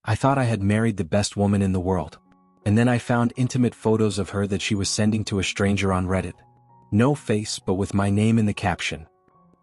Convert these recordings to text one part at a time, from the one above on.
I thought I had married the best woman in the world. And then I found intimate photos of her that she was sending to a stranger on Reddit. No face, but with my name in the caption.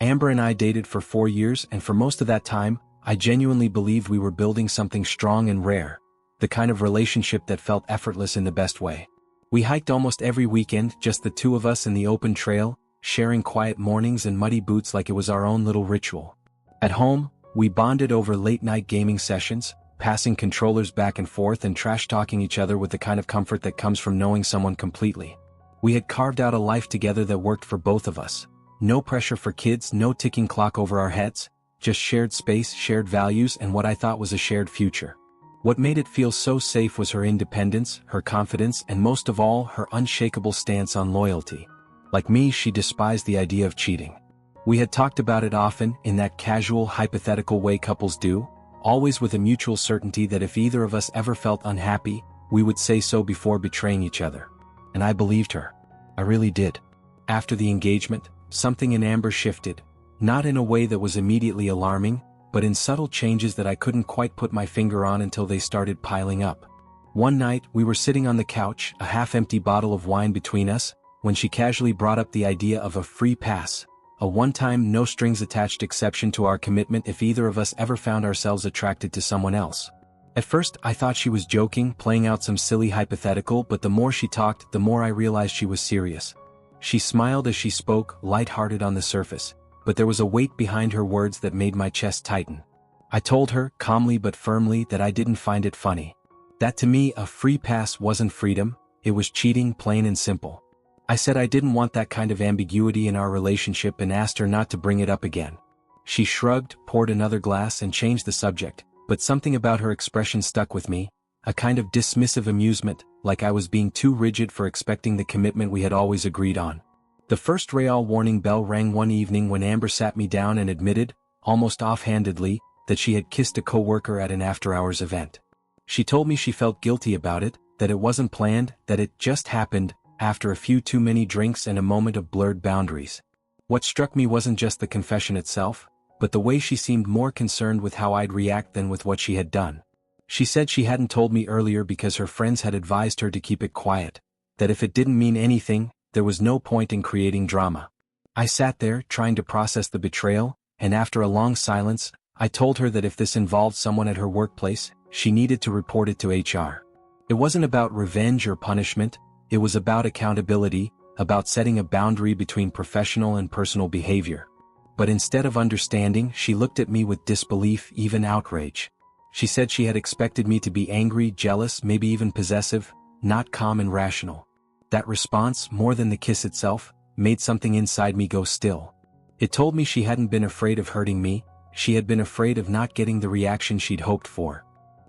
Amber and I dated for 4 years, and for most of that time, I genuinely believed we were building something strong and rare. The kind of relationship that felt effortless in the best way. We hiked almost every weekend, just the two of us in the open trail, sharing quiet mornings and muddy boots like it was our own little ritual. At home, we bonded over late-night gaming sessions, passing controllers back and forth and trash-talking each other with the kind of comfort that comes from knowing someone completely. We had carved out a life together that worked for both of us. No pressure for kids, no ticking clock over our heads, just shared space, shared values, and what I thought was a shared future. What made it feel so safe was her independence, her confidence, and most of all, her unshakable stance on loyalty. Like me, she despised the idea of cheating. We had talked about it often, in that casual, hypothetical way couples do, always with a mutual certainty that if either of us ever felt unhappy, we would say so before betraying each other. And I believed her. I really did. After the engagement, something in Amber shifted, not in a way that was immediately alarming, but in subtle changes that I couldn't quite put my finger on until they started piling up. One night, we were sitting on the couch, a half-empty bottle of wine between us, when she casually brought up the idea of a free pass, a one-time no-strings-attached exception to our commitment if either of us ever found ourselves attracted to someone else. At first, I thought she was joking, playing out some silly hypothetical, but the more she talked, the more I realized she was serious. She smiled as she spoke, light-hearted on the surface, but there was a weight behind her words that made my chest tighten. I told her, calmly but firmly, that I didn't find it funny. That to me, a free pass wasn't freedom, it was cheating, plain and simple. I said I didn't want that kind of ambiguity in our relationship and asked her not to bring it up again. She shrugged, poured another glass and changed the subject, but something about her expression stuck with me, a kind of dismissive amusement, like I was being too rigid for expecting the commitment we had always agreed on. The first Real warning bell rang one evening when Amber sat me down and admitted, almost offhandedly, that she had kissed a coworker at an after-hours event. She told me she felt guilty about it, that it wasn't planned, that it just happened, after a few too many drinks and a moment of blurred boundaries. What struck me wasn't just the confession itself, but the way she seemed more concerned with how I'd react than with what she had done. She said she hadn't told me earlier because her friends had advised her to keep it quiet, that if it didn't mean anything, there was no point in creating drama. I sat there, trying to process the betrayal, and after a long silence, I told her that if this involved someone at her workplace, she needed to report it to HR. It wasn't about revenge or punishment, it was about accountability, about setting a boundary between professional and personal behavior. But instead of understanding, she looked at me with disbelief, even outrage. She said she had expected me to be angry, jealous, maybe even possessive, not calm and rational. That response, more than the kiss itself, made something inside me go still. It told me she hadn't been afraid of hurting me, she had been afraid of not getting the reaction she'd hoped for.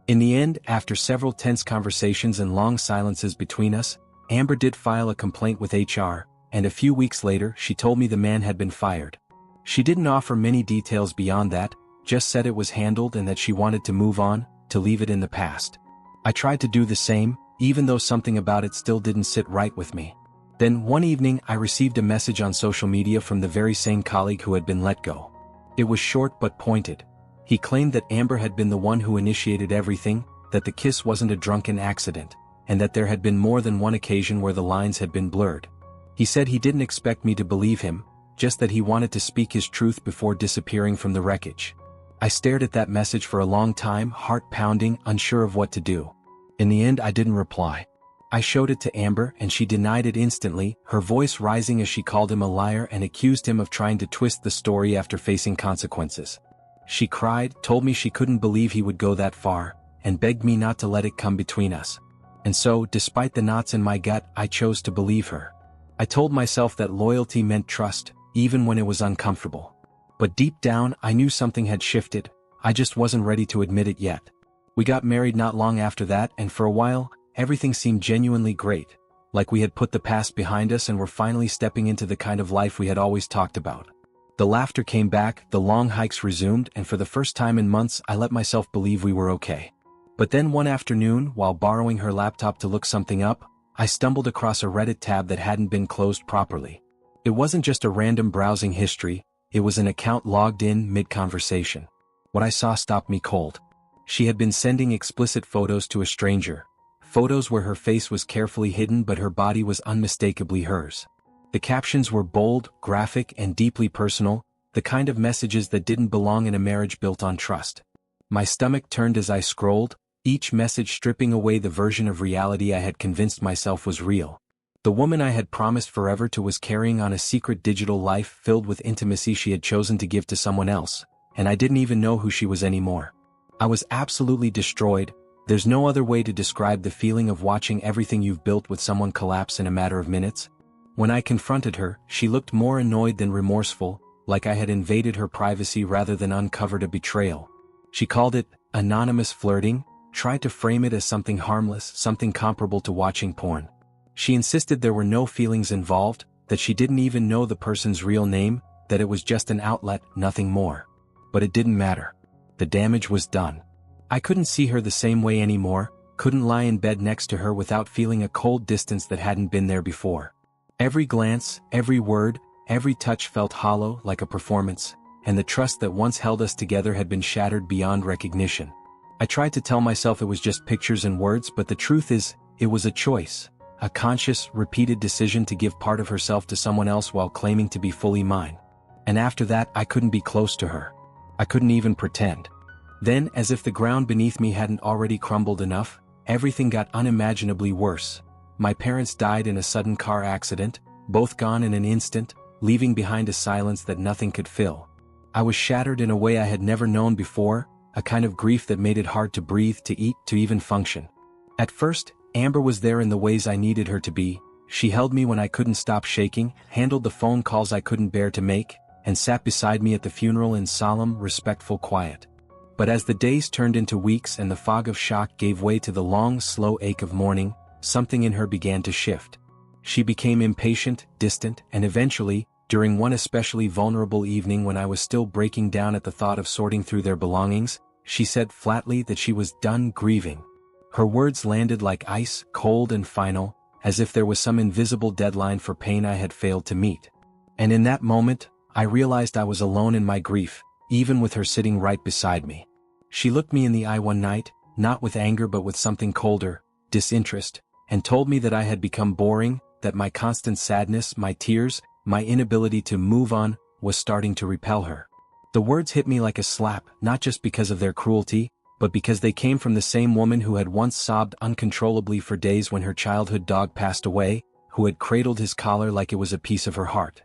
In the end, after several tense conversations and long silences between us, Amber did file a complaint with HR, and a few weeks later she told me the man had been fired. She didn't offer many details beyond that, just said it was handled and that she wanted to move on, to leave it in the past. I tried to do the same, even though something about it still didn't sit right with me. Then one evening I received a message on social media from the very same colleague who had been let go. It was short but pointed. He claimed that Amber had been the one who initiated everything, that the kiss wasn't a drunken accident, and that there had been more than one occasion where the lines had been blurred. He said he didn't expect me to believe him, just that he wanted to speak his truth before disappearing from the wreckage. I stared at that message for a long time, heart pounding, unsure of what to do. In the end, I didn't reply. I showed it to Amber and she denied it instantly, her voice rising as she called him a liar and accused him of trying to twist the story after facing consequences. She cried, told me she couldn't believe he would go that far, and begged me not to let it come between us. And so, despite the knots in my gut, I chose to believe her. I told myself that loyalty meant trust, even when it was uncomfortable. But deep down, I knew something had shifted, I just wasn't ready to admit it yet. We got married not long after that, and for a while, everything seemed genuinely great, like we had put the past behind us and were finally stepping into the kind of life we had always talked about. The laughter came back, the long hikes resumed, and for the first time in months I let myself believe we were okay. But then one afternoon, while borrowing her laptop to look something up, I stumbled across a Reddit tab that hadn't been closed properly. It wasn't just a random browsing history, it was an account logged in mid-conversation. What I saw stopped me cold. She had been sending explicit photos to a stranger. Photos where her face was carefully hidden but her body was unmistakably hers. The captions were bold, graphic, and deeply personal, the kind of messages that didn't belong in a marriage built on trust. My stomach turned as I scrolled, each message stripping away the version of reality I had convinced myself was real. The woman I had promised forever to was carrying on a secret digital life filled with intimacy she had chosen to give to someone else, and I didn't even know who she was anymore. I was absolutely destroyed. There's no other way to describe the feeling of watching everything you've built with someone collapse in a matter of minutes. When I confronted her, she looked more annoyed than remorseful, like I had invaded her privacy rather than uncovered a betrayal. She called it anonymous flirting, tried to frame it as something harmless, something comparable to watching porn. She insisted there were no feelings involved, that she didn't even know the person's real name, that it was just an outlet, nothing more. But it didn't matter. The damage was done. I couldn't see her the same way anymore, couldn't lie in bed next to her without feeling a cold distance that hadn't been there before. Every glance, every word, every touch felt hollow like a performance, and the trust that once held us together had been shattered beyond recognition. I tried to tell myself it was just pictures and words, but the truth is, it was a choice, a conscious, repeated decision to give part of herself to someone else while claiming to be fully mine. And after that, I couldn't be close to her. I couldn't even pretend. Then, as if the ground beneath me hadn't already crumbled enough, everything got unimaginably worse. My parents died in a sudden car accident, both gone in an instant, leaving behind a silence that nothing could fill. I was shattered in a way I had never known before, a kind of grief that made it hard to breathe, to eat, to even function. At first, Amber was there in the ways I needed her to be. She held me when I couldn't stop shaking, handled the phone calls I couldn't bear to make, and sat beside me at the funeral in solemn, respectful quiet. But as the days turned into weeks and the fog of shock gave way to the long, slow ache of mourning, something in her began to shift. She became impatient, distant, and eventually, during one especially vulnerable evening when I was still breaking down at the thought of sorting through their belongings, she said flatly that she was done grieving. Her words landed like ice, cold and final, as if there was some invisible deadline for pain I had failed to meet. And in that moment, I realized I was alone in my grief, even with her sitting right beside me. She looked me in the eye one night, not with anger but with something colder, disinterest, and told me that I had become boring, that my constant sadness, my tears, my inability to move on, was starting to repel her. The words hit me like a slap, not just because of their cruelty, but because they came from the same woman who had once sobbed uncontrollably for days when her childhood dog passed away, who had cradled his collar like it was a piece of her heart.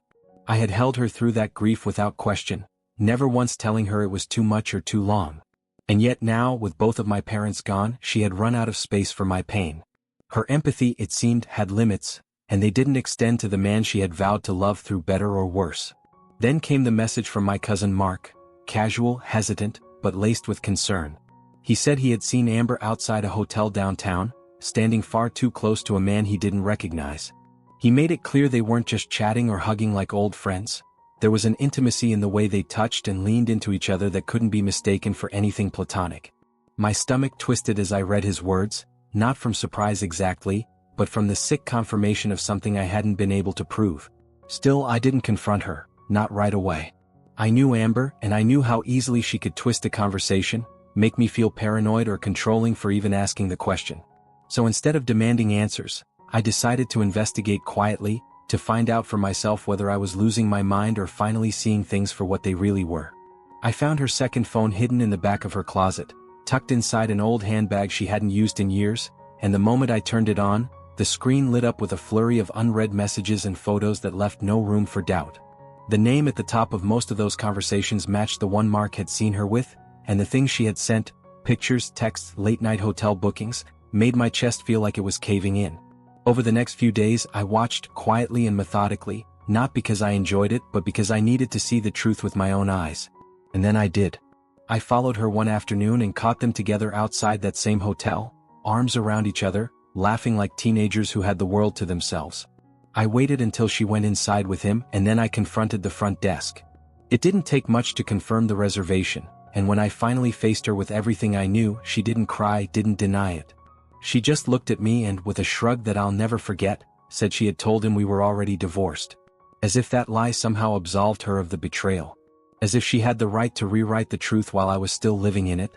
I had held her through that grief without question, never once telling her it was too much or too long. And yet now, with both of my parents gone, she had run out of space for my pain. Her empathy, it seemed, had limits, and they didn't extend to the man she had vowed to love through better or worse. Then came the message from my cousin Mark, casual, hesitant, but laced with concern. He said he had seen Amber outside a hotel downtown, standing far too close to a man he didn't recognize. He made it clear they weren't just chatting or hugging like old friends. There was an intimacy in the way they touched and leaned into each other that couldn't be mistaken for anything platonic. My stomach twisted as I read his words, not from surprise exactly, but from the sick confirmation of something I hadn't been able to prove. Still, I didn't confront her, not right away. I knew Amber, and I knew how easily she could twist a conversation, make me feel paranoid or controlling for even asking the question. So instead of demanding answers, I decided to investigate quietly, to find out for myself whether I was losing my mind or finally seeing things for what they really were. I found her second phone hidden in the back of her closet, tucked inside an old handbag she hadn't used in years, and the moment I turned it on, the screen lit up with a flurry of unread messages and photos that left no room for doubt. The name at the top of most of those conversations matched the one Mark had seen her with, and the things she had sent, pictures, texts, late-night hotel bookings, made my chest feel like it was caving in. Over the next few days, I watched quietly and methodically, not because I enjoyed it but because I needed to see the truth with my own eyes. And then I did. I followed her one afternoon and caught them together outside that same hotel, arms around each other, laughing like teenagers who had the world to themselves. I waited until she went inside with him, and then I confronted the front desk. It didn't take much to confirm the reservation, and when I finally faced her with everything I knew, she didn't cry, didn't deny it. She just looked at me and, with a shrug that I'll never forget, said she had told him we were already divorced. As if that lie somehow absolved her of the betrayal. As if she had the right to rewrite the truth while I was still living in it.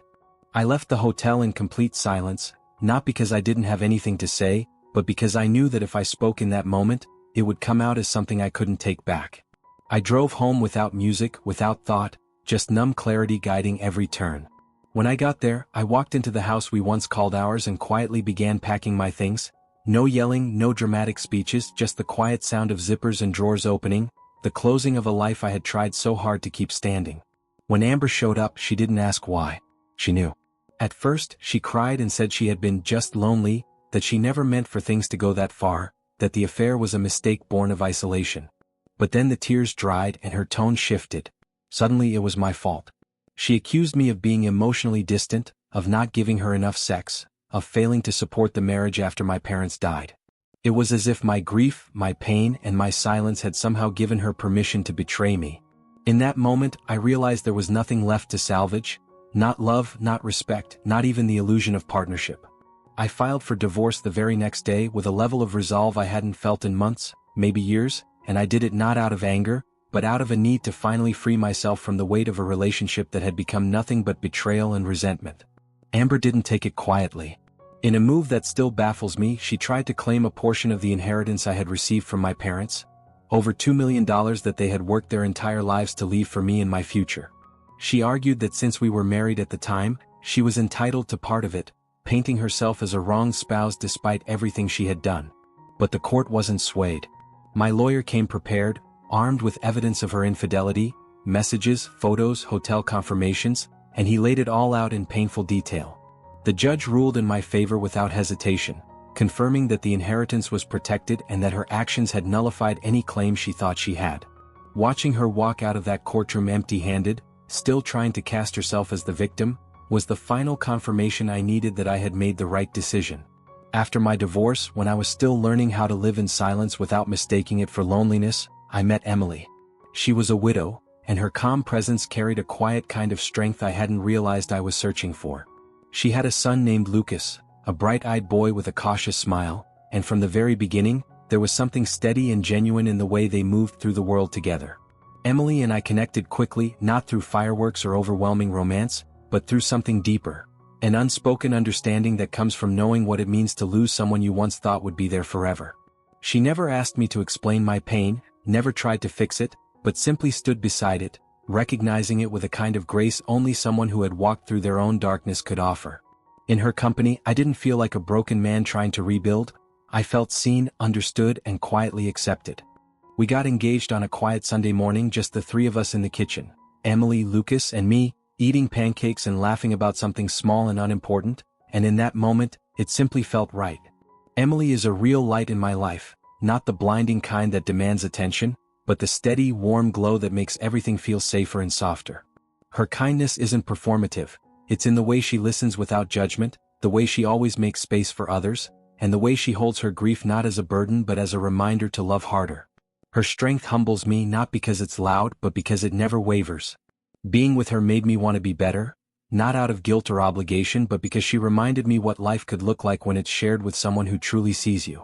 I left the hotel in complete silence, not because I didn't have anything to say, but because I knew that if I spoke in that moment, it would come out as something I couldn't take back. I drove home without music, without thought, just numb clarity guiding every turn. When I got there, I walked into the house we once called ours and quietly began packing my things. No yelling, no dramatic speeches, just the quiet sound of zippers and drawers opening, the closing of a life I had tried so hard to keep standing. When Amber showed up, she didn't ask why. She knew. At first, she cried and said she had been just lonely, that she never meant for things to go that far, that the affair was a mistake born of isolation. But then the tears dried and her tone shifted. Suddenly it was my fault. She accused me of being emotionally distant, of not giving her enough sex, of failing to support the marriage after my parents died. It was as if my grief, my pain, and my silence had somehow given her permission to betray me. In that moment, I realized there was nothing left to salvage, not love, not respect, not even the illusion of partnership. I filed for divorce the very next day with a level of resolve I hadn't felt in months, maybe years, and I did it not out of anger, but out of a need to finally free myself from the weight of a relationship that had become nothing but betrayal and resentment. Amber didn't take it quietly. In a move that still baffles me, she tried to claim a portion of the inheritance I had received from my parents, over $2 million that they had worked their entire lives to leave for me and my future. She argued that since we were married at the time, she was entitled to part of it, painting herself as a wronged spouse despite everything she had done. But the court wasn't swayed. My lawyer came prepared, armed with evidence of her infidelity, messages, photos, hotel confirmations, and he laid it all out in painful detail. The judge ruled in my favor without hesitation, confirming that the inheritance was protected and that her actions had nullified any claim she thought she had. Watching her walk out of that courtroom empty-handed, still trying to cast herself as the victim, was the final confirmation I needed that I had made the right decision. After my divorce, when I was still learning how to live in silence without mistaking it for loneliness, I met Emily. She was a widow, and her calm presence carried a quiet kind of strength I hadn't realized I was searching for. She had a son named Lucas, a bright-eyed boy with a cautious smile, and from the very beginning, there was something steady and genuine in the way they moved through the world together. Emily and I connected quickly, not through fireworks or overwhelming romance, but through something deeper, an unspoken understanding that comes from knowing what it means to lose someone you once thought would be there forever. She never asked me to explain my pain, never tried to fix it, but simply stood beside it, recognizing it with a kind of grace only someone who had walked through their own darkness could offer. In her company, I didn't feel like a broken man trying to rebuild. I felt seen, understood, and quietly accepted. We got engaged on a quiet Sunday morning, just the three of us in the kitchen, Emily, Lucas, and me, eating pancakes and laughing about something small and unimportant, and in that moment, it simply felt right. Emily is a real light in my life, not the blinding kind that demands attention, but the steady, warm glow that makes everything feel safer and softer. Her kindness isn't performative, it's in the way she listens without judgment, the way she always makes space for others, and the way she holds her grief not as a burden but as a reminder to love harder. Her strength humbles me not because it's loud but because it never wavers. Being with her made me want to be better, not out of guilt or obligation but because she reminded me what life could look like when it's shared with someone who truly sees you.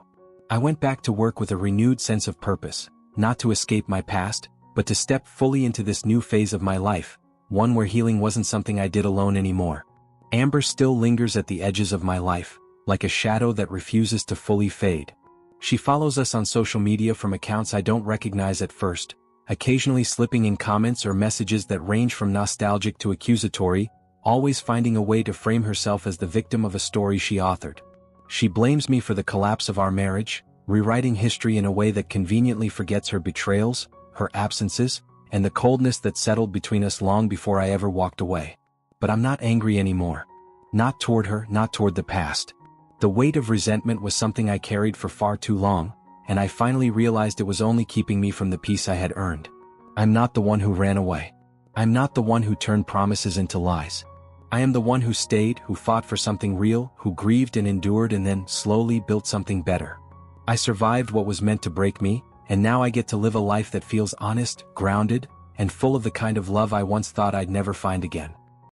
I went back to work with a renewed sense of purpose, not to escape my past, but to step fully into this new phase of my life, one where healing wasn't something I did alone anymore. Amber still lingers at the edges of my life, like a shadow that refuses to fully fade. She follows us on social media from accounts I don't recognize at first, occasionally slipping in comments or messages that range from nostalgic to accusatory, always finding a way to frame herself as the victim of a story she authored. She blames me for the collapse of our marriage, rewriting history in a way that conveniently forgets her betrayals, her absences, and the coldness that settled between us long before I ever walked away. But I'm not angry anymore. Not toward her, not toward the past. The weight of resentment was something I carried for far too long, and I finally realized it was only keeping me from the peace I had earned. I'm not the one who ran away. I'm not the one who turned promises into lies. I am the one who stayed, who fought for something real, who grieved and endured and then slowly built something better. I survived what was meant to break me, and now I get to live a life that feels honest, grounded, and full of the kind of love I once thought I'd never find again.